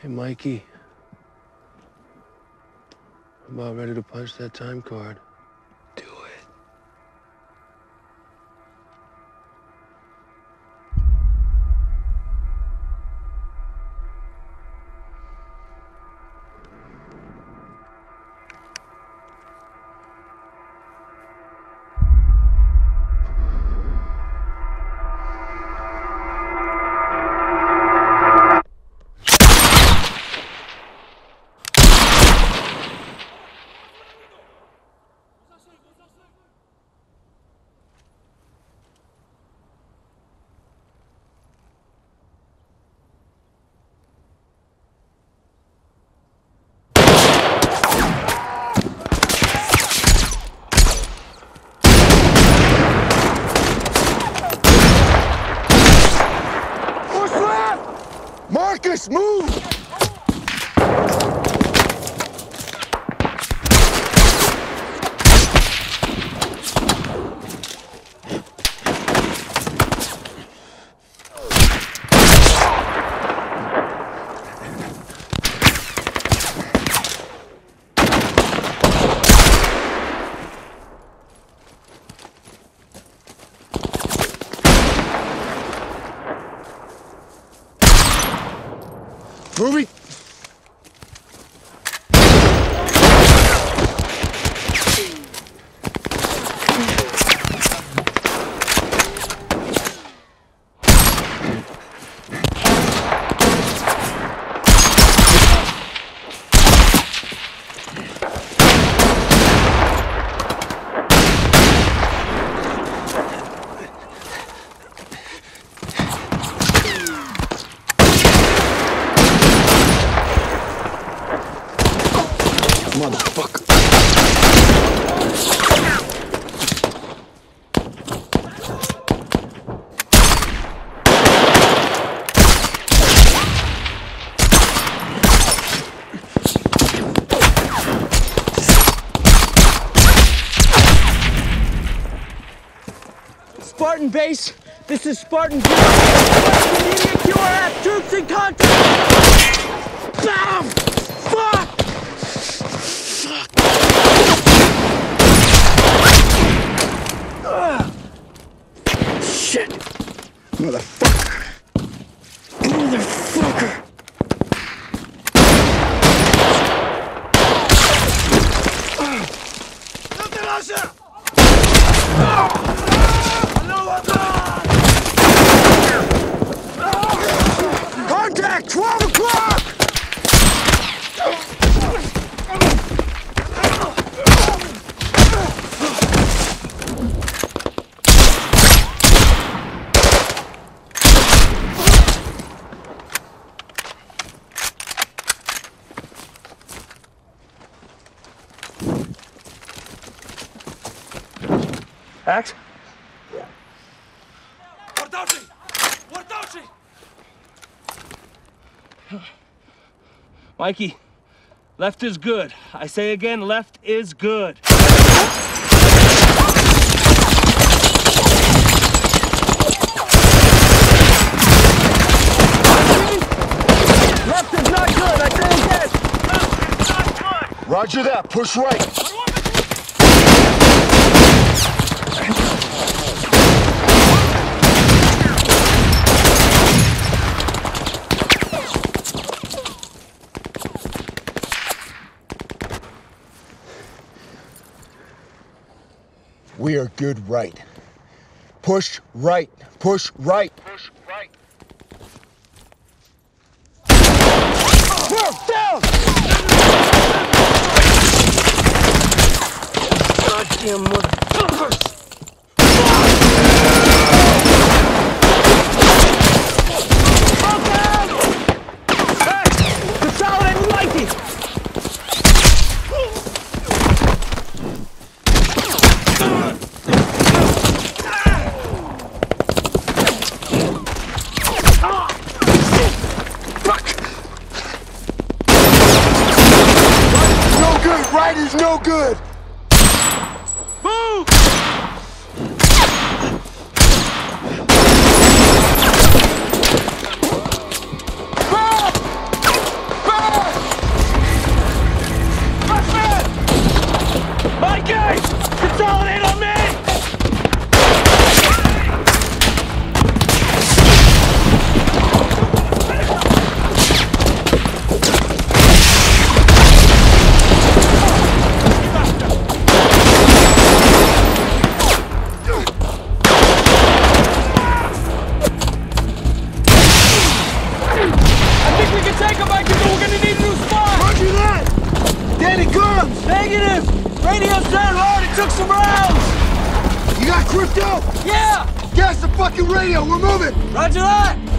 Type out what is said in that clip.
Hey, Mikey. I'm about ready to punch that time card. Do it. Marcus, move! Movie. Motherfucker. Spartan base, this is Spartan base. Immediate QRF troops in contact. Bam! Fuck! Shit! Motherfucker. Motherfucker! Contact! 12 o'clock! Axe? Mikey, left is good. I say again, left is good. Left is not good. I say again. Left is not good. Roger that. Push right. We are good right. Push right. Push right. Push right. Down! Goddamn motherfuckers! Consolidate Mikey! Right is no good! Move! we can take him back, but we're gonna need a new spot! Roger that! Danny Gums! Negative! Radio's down hard, it took some rounds! You got crypto? Yeah! Gas the fucking radio, we're moving! Roger that!